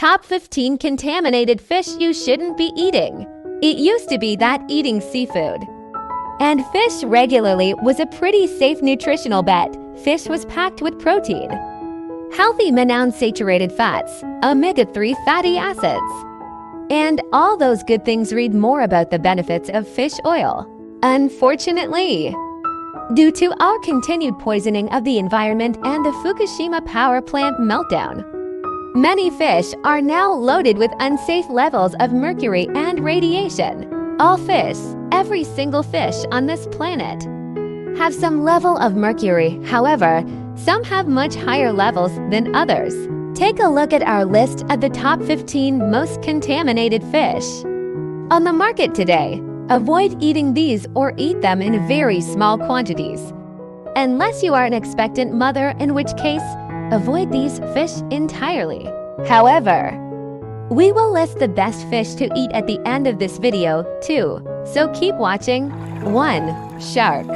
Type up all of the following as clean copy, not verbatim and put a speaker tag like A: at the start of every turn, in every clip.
A: Top 15 contaminated fish you shouldn't be eating. It used to be that eating seafood and fish regularly was a pretty safe nutritional bet. Fish was packed with protein, healthy monounsaturated fats, omega-3 fatty acids, and all those good things. Read more about the benefits of fish oil. Unfortunately, due to our continued poisoning of the environment and the Fukushima power plant meltdown, many fish are now loaded with unsafe levels of mercury and radiation. All fish, every single fish on this planet, have some level of mercury. However, some have much higher levels than others. Take a look at our list of the top 15 most contaminated fish on the market today. Avoid eating these or eat them in very small quantities, unless you are an expectant mother, in which case, avoid these fish entirely. However, we will list the best fish to eat at the end of this video too, so keep watching. 1. Shark.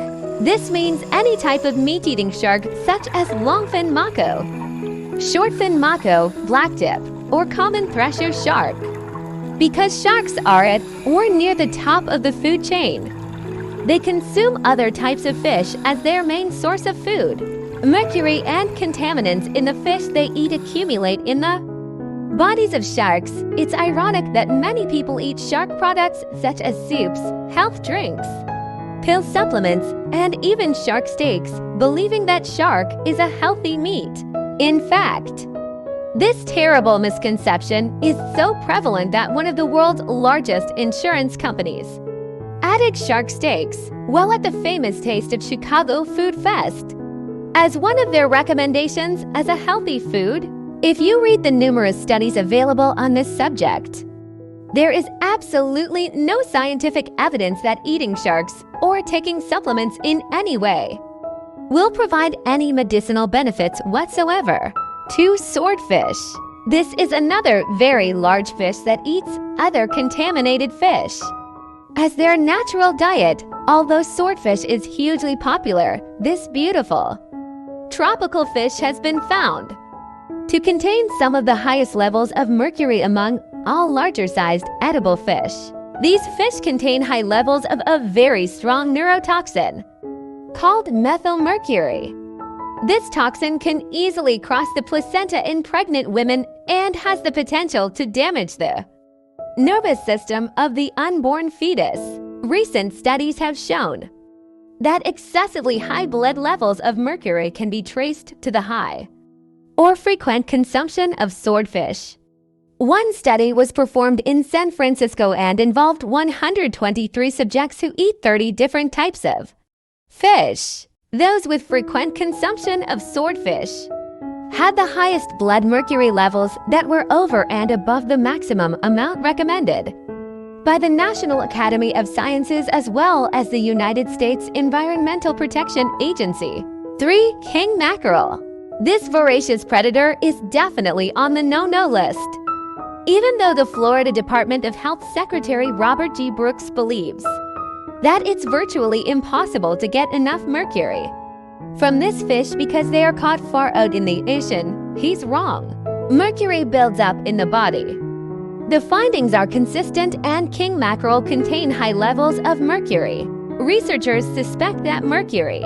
A: This means any type of meat-eating shark such as longfin mako, shortfin mako, blacktip, or common thresher shark. Because sharks are at or near the top of the food chain, they consume other types of fish as their main source of food. Mercury and contaminants in the fish they eat accumulate in the bodies of sharks. It's ironic that many people eat shark products such as soups, health drinks, pill supplements, and even shark steaks, believing that shark is a healthy meat. In fact, this terrible misconception is so prevalent that one of the world's largest insurance companies added shark steaks, while at the famous Taste of Chicago Food Fest, as one of their recommendations as a healthy food. If you read the numerous studies available on this subject, there is absolutely no scientific evidence that eating sharks or taking supplements in any way will provide any medicinal benefits whatsoever. 2. Swordfish. This is another very large fish that eats other contaminated fish as their natural diet. Although swordfish is hugely popular, this beautiful tropical fish has been found to contain some of the highest levels of mercury among all larger-sized edible fish. These fish contain high levels of a very strong neurotoxin called methylmercury. This toxin can easily cross the placenta in pregnant women and has the potential to damage the nervous system of the unborn fetus. Recent studies have shown that excessively high blood levels of mercury can be traced to the high or frequent consumption of swordfish. One study was performed in San Francisco and involved 123 subjects who eat 30 different types of fish. Those with frequent consumption of swordfish had the highest blood mercury levels that were over and above the maximum amount recommended by the National Academy of Sciences as well as the United States Environmental Protection Agency. 3. King mackerel. This voracious predator is definitely on the no-no list, even though the Florida Department of Health Secretary Robert G. Brooks believes that it's virtually impossible to get enough mercury from this fish because they are caught far out in the ocean. He's wrong. Mercury builds up in the body. The findings are consistent, and king mackerel contain high levels of mercury. Researchers suspect that mercury,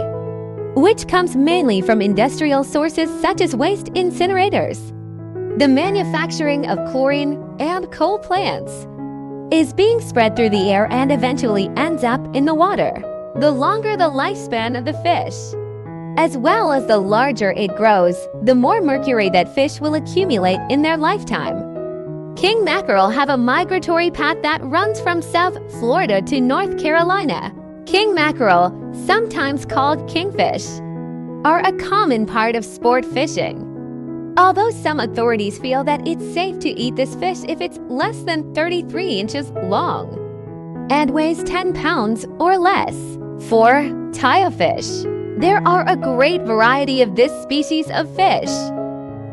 A: which comes mainly from industrial sources such as waste incinerators, the manufacturing of chlorine and coal plants, is being spread through the air and eventually ends up in the water. The longer the lifespan of the fish, as well as the larger it grows, the more mercury that fish will accumulate in their lifetime. King mackerel have a migratory path that runs from South Florida to North Carolina. King mackerel, sometimes called kingfish, are a common part of sport fishing. Although some authorities feel that it's safe to eat this fish if it's less than 33 inches long and weighs 10 pounds or less. 4. Tilefish. There are a great variety of this species of fish,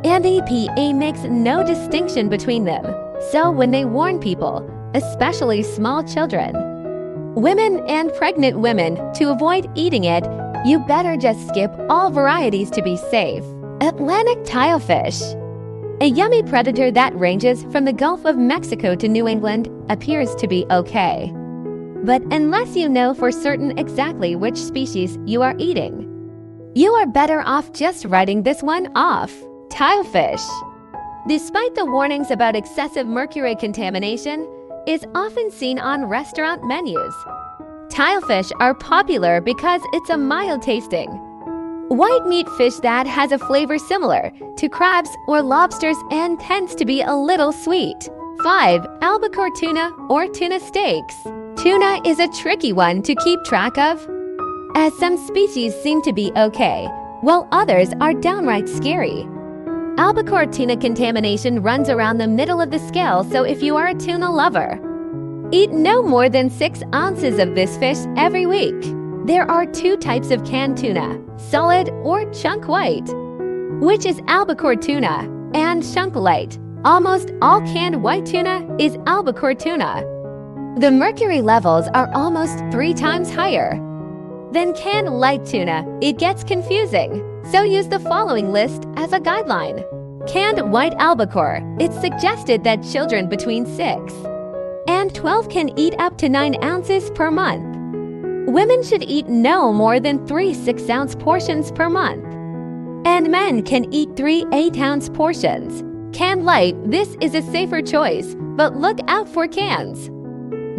A: and EPA makes no distinction between them. So when they warn people, especially small children, women and pregnant women, to avoid eating it, you better just skip all varieties to be safe. Atlantic tilefish. A yummy predator that ranges from the Gulf of Mexico to New England appears to be okay. But unless you know for certain exactly which species you are eating, you are better off just writing this one off. Tilefish. Despite the warnings about excessive mercury contamination, is often seen on restaurant menus. Tilefish are popular because it's a mild-tasting, white meat fish that has a flavor similar to crabs or lobsters and tends to be a little sweet. 5. Albacore tuna or tuna steaks. Tuna is a tricky one to keep track of, as some species seem to be okay, while others are downright scary. Albacore tuna contamination runs around the middle of the scale, so if you are a tuna lover, eat no more than 6 ounces of this fish every week. There are 2 types of canned tuna, solid or chunk white, which is albacore tuna, and chunk light. Almost all canned white tuna is albacore tuna. The mercury levels are almost 3 times higher than canned light tuna. It gets confusing, so use the following list as a guideline. Canned white albacore. It's suggested that children between 6 and 12 can eat up to 9 ounces per month. Women should eat no more than 3 6-ounce portions per month, and men can eat 3 8-ounce portions. Canned light, this is a safer choice, but look out for cans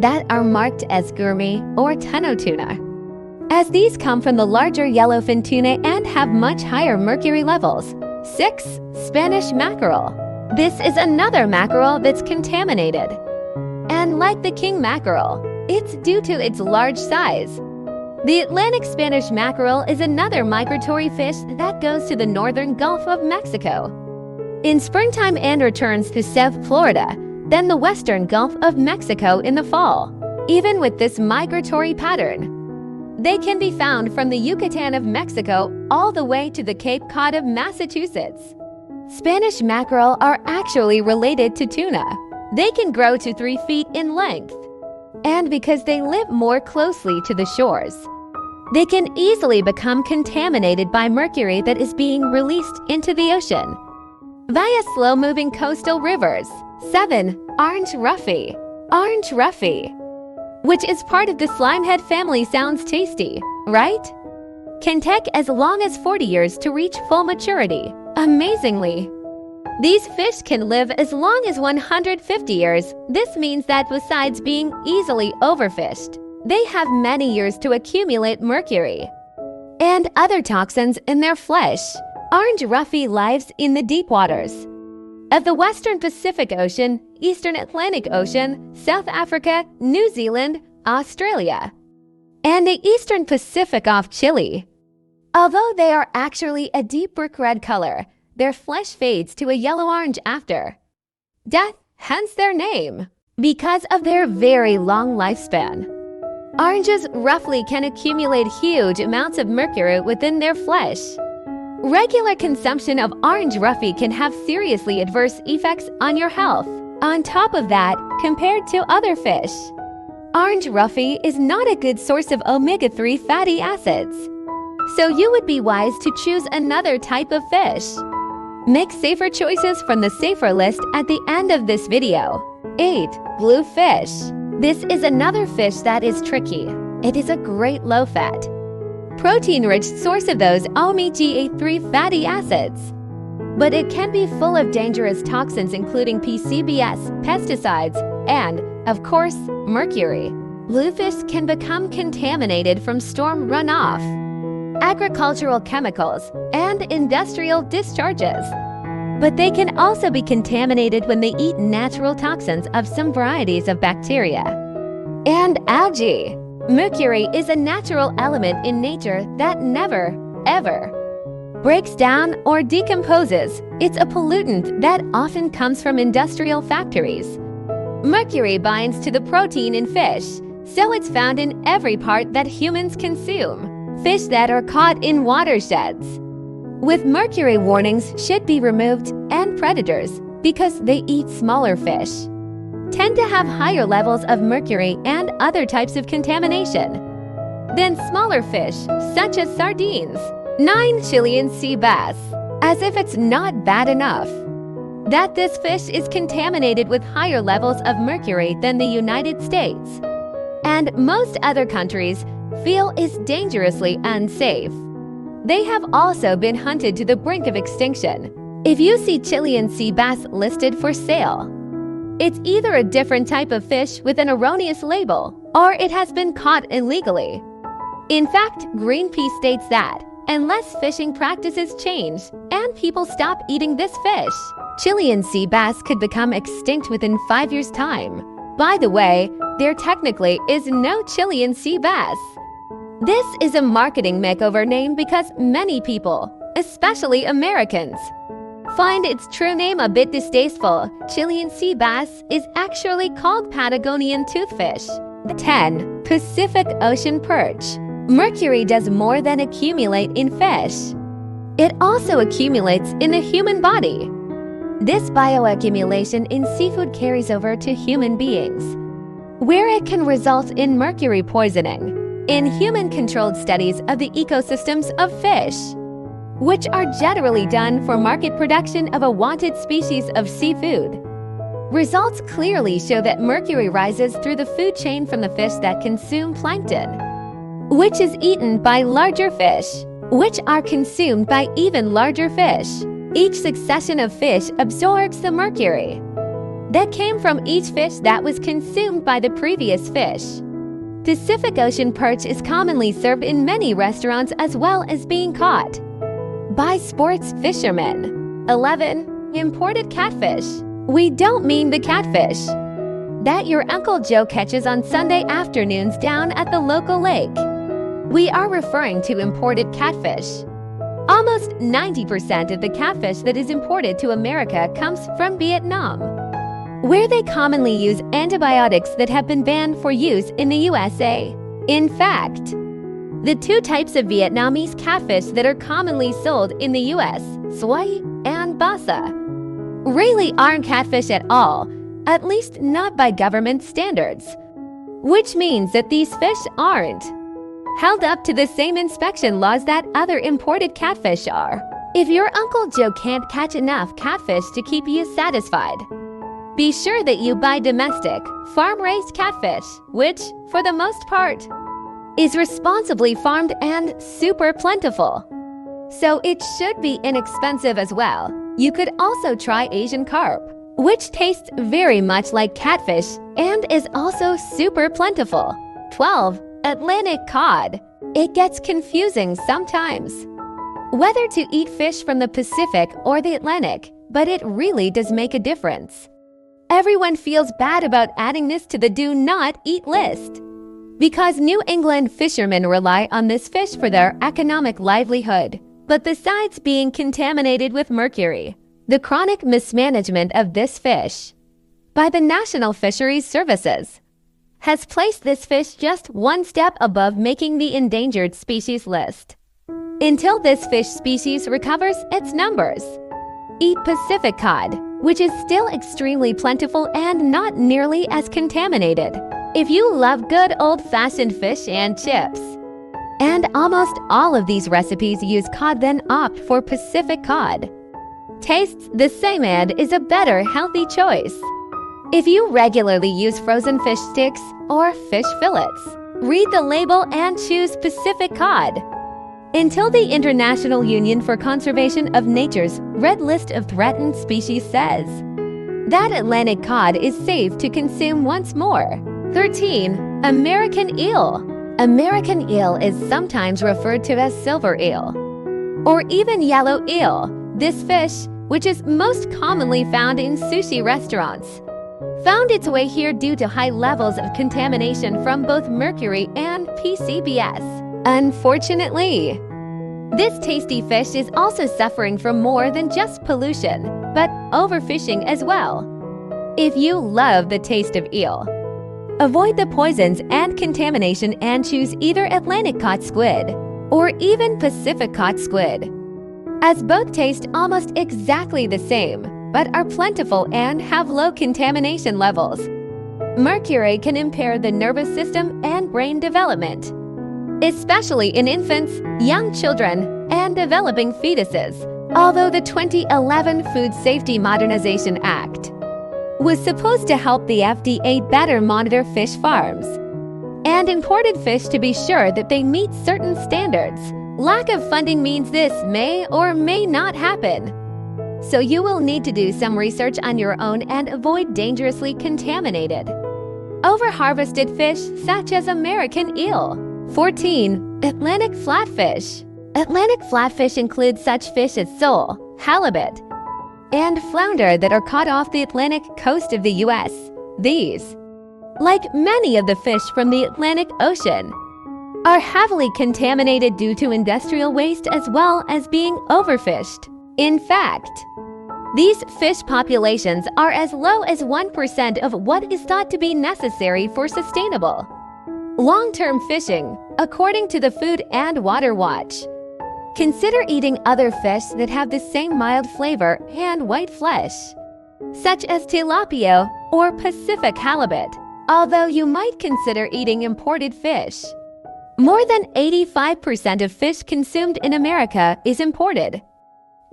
A: that are marked as gourmet or tonneau tuna, as these come from the larger yellowfin tuna and have much higher mercury levels. 6. Spanish mackerel. This is another mackerel that's contaminated, and like the king mackerel, it's due to its large size. The Atlantic Spanish mackerel is another migratory fish that goes to the northern Gulf of Mexico in springtime and returns to South Florida, then the western Gulf of Mexico in the fall. Even with this migratory pattern, they can be found from the Yucatan of Mexico all the way to the Cape Cod of Massachusetts. Spanish mackerel are actually related to tuna. They can grow to 3 feet in length, and because they live more closely to the shores, they can easily become contaminated by mercury that is being released into the ocean via slow-moving coastal rivers. 7. Orange roughy. Orange roughy, which is part of the slimehead family, sounds tasty, right? Can take as long as 40 years to reach full maturity. Amazingly, these fish can live as long as 150 years. This means that besides being easily overfished, they have many years to accumulate mercury and other toxins in their flesh. Orange roughy lives in the deep waters of the Western Pacific Ocean, Eastern Atlantic Ocean, South Africa, New Zealand, Australia, and the Eastern Pacific off Chile. Although they are actually a deep brick red color, their flesh fades to a yellow-orange after death, hence their name, because of their very long lifespan. Oranges roughly can accumulate huge amounts of mercury within their flesh. Regular consumption of orange roughy can have seriously adverse effects on your health. On top of that, compared to other fish, orange roughy is not a good source of omega-3 fatty acids, so you would be wise to choose another type of fish. Make safer choices from the safer list at the end of this video. 8. Bluefish. This is another fish that is tricky. It is a great low-fat, protein-rich source of those omega-3 fatty acids, but it can be full of dangerous toxins including PCBs, pesticides, and, of course, mercury. Bluefish can become contaminated from storm runoff, agricultural chemicals, and industrial discharges. But they can also be contaminated when they eat natural toxins of some varieties of bacteria and algae. Mercury is a natural element in nature that never, ever breaks down or decomposes. It's a pollutant that often comes from industrial factories. Mercury binds to the protein in fish, so it's found in every part that humans consume. Fish that are caught in watersheds with mercury warnings should be removed, and predators, because they eat smaller fish, tend to have higher levels of mercury and other types of contamination than smaller fish, such as sardines. 9. Chilean sea bass. As if it's not bad enough, that this fish is contaminated with higher levels of mercury than the United States, and most other countries feel is dangerously unsafe. They have also been hunted to the brink of extinction. If you see Chilean sea bass listed for sale, it's either a different type of fish with an erroneous label, or it has been caught illegally. In fact, Greenpeace states that unless fishing practices change and people stop eating this fish, Chilean sea bass could become extinct within 5 years' time. By the way, there technically is no Chilean sea bass. This is a marketing makeover name because many people, especially Americans, find its true name a bit distasteful. Chilean sea bass is actually called Patagonian toothfish. 10. Pacific Ocean perch. Mercury does more than accumulate in fish. It also accumulates in the human body. This bioaccumulation in seafood carries over to human beings, where it can result in mercury poisoning. In human-controlled studies of the ecosystems of fish, which are generally done for market production of a wanted species of seafood, results clearly show that mercury rises through the food chain from the fish that consume plankton, which is eaten by larger fish, which are consumed by even larger fish. Each succession of fish absorbs the mercury that came from each fish that was consumed by the previous fish. Pacific Ocean perch is commonly served in many restaurants as well as being caught by sports fishermen. 11. Imported catfish. We don't mean the catfish that your Uncle Joe catches on Sunday afternoons down at the local lake. We are referring to imported catfish. Almost 90% of the catfish that is imported to America comes from Vietnam, where they commonly use antibiotics that have been banned for use in the USA. In fact, the two types of Vietnamese catfish that are commonly sold in the US, soy and basa, really aren't catfish at all, at least not by government standards, which means that these fish aren't held up to the same inspection laws that other imported catfish are. If your Uncle Joe can't catch enough catfish to keep you satisfied, be sure that you buy domestic, farm-raised catfish, which, for the most part, is responsibly farmed and super plentiful. So it should be inexpensive as well. You could also try Asian carp, which tastes very much like catfish and is also super plentiful. 12. Atlantic cod. It gets confusing sometimes whether to eat fish from the Pacific or the Atlantic, but it really does make a difference. Everyone feels bad about adding this to the do not eat list because New England fishermen rely on this fish for their economic livelihood. But besides being contaminated with mercury, the chronic mismanagement of this fish by the National Fisheries Services has placed this fish just one step above making the endangered species list. Until this fish species recovers its numbers, eat Pacific cod, which is still extremely plentiful and not nearly as contaminated. If you love good old-fashioned fish and chips, and almost all of these recipes use cod, then opt for Pacific cod. Tastes the same and is a better, healthy choice. If you regularly use frozen fish sticks or fish fillets, read the label and choose Pacific cod. Until the International Union for Conservation of Nature's Red List of Threatened Species says that Atlantic cod is safe to consume once more. 13. American eel. American eel is sometimes referred to as silver eel or even yellow eel. This fish, which is most commonly found in sushi restaurants, found its way here due to high levels of contamination from both mercury and PCBs. Unfortunately, this tasty fish is also suffering from more than just pollution, but overfishing as well. If you love the taste of eel, avoid the poisons and contamination and choose either Atlantic cod squid or even Pacific cod squid, as both taste almost exactly the same but are plentiful and have low contamination levels. Mercury can impair the nervous system and brain development, especially in infants, young children, and developing fetuses. Although the 2011 Food Safety Modernization Act was supposed to help the FDA better monitor fish farms and imported fish to be sure that they meet certain standards, lack of funding means this may or may not happen. So you will need to do some research on your own and avoid dangerously contaminated, over-harvested fish such as American eel. 14. Atlantic flatfish. Atlantic flatfish include such fish as sole, halibut, and flounder that are caught off the Atlantic coast of the U.S. These, like many of the fish from the Atlantic Ocean, are heavily contaminated due to industrial waste as well as being overfished. In fact, these fish populations are as low as 1% of what is thought to be necessary for sustainable long-term fishing, according to the Food and Water Watch. Consider eating other fish that have the same mild flavor and white flesh, such as tilapia or Pacific halibut, although you might consider eating imported fish. More than 85% of fish consumed in America is imported.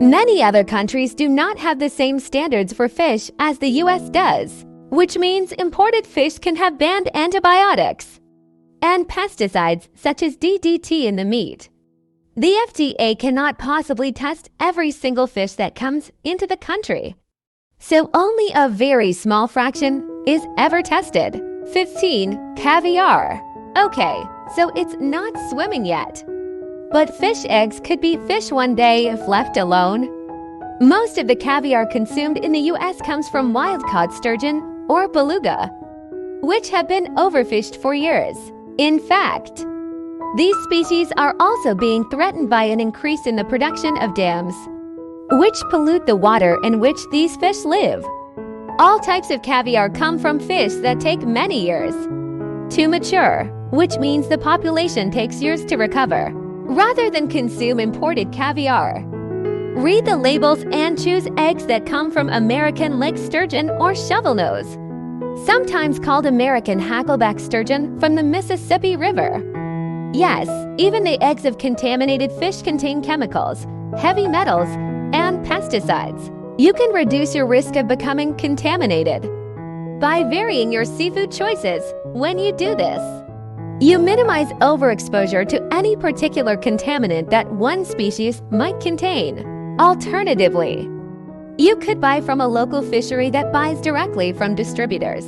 A: Many other countries do not have the same standards for fish as the U.S. does, which means imported fish can have banned antibiotics and pesticides such as DDT in the meat. The FDA cannot possibly test every single fish that comes into the country, so only a very small fraction is ever tested. 15. Caviar. Okay, so it's not swimming yet, but fish eggs could be fish one day if left alone. Most of the caviar consumed in the U.S. comes from wild-caught sturgeon or beluga, which have been overfished for years. In fact, these species are also being threatened by an increase in the production of dams, which pollute the water in which these fish live. All types of caviar come from fish that take many years to mature, which means the population takes years to recover. Rather than consume imported caviar, read the labels and choose eggs that come from American lake sturgeon or shovelnose, sometimes called American hackleback sturgeon from the Mississippi River. Yes, even the eggs of contaminated fish contain chemicals, heavy metals, and pesticides. You can reduce your risk of becoming contaminated by varying your seafood choices when you do this. You minimize overexposure to any particular contaminant that one species might contain. Alternatively, you could buy from a local fishery that buys directly from distributors.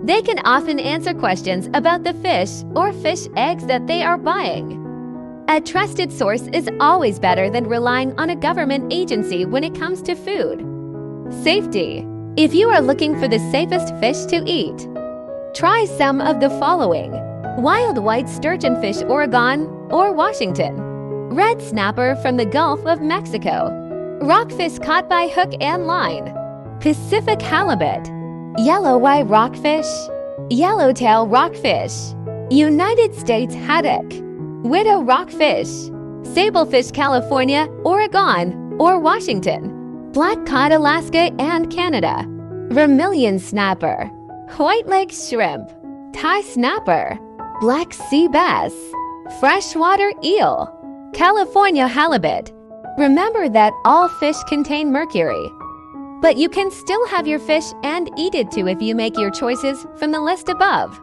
A: They can often answer questions about the fish or fish eggs that they are buying. A trusted source is always better than relying on a government agency when it comes to food safety. If you are looking for the safest fish to eat, try some of the following: wild white sturgeonfish, Oregon or Washington; red snapper from the Gulf of Mexico; rockfish caught by hook and line; Pacific halibut; yellow eye rockfish; yellowtail rockfish; United States haddock; widow rockfish; sablefish, California, Oregon, or Washington; black cod, Alaska and Canada; vermilion snapper; white-leg shrimp; Thai snapper; black sea bass; freshwater eel; California halibut. Remember that all fish contain mercury, but you can still have your fish and eat it too if you make your choices from the list above.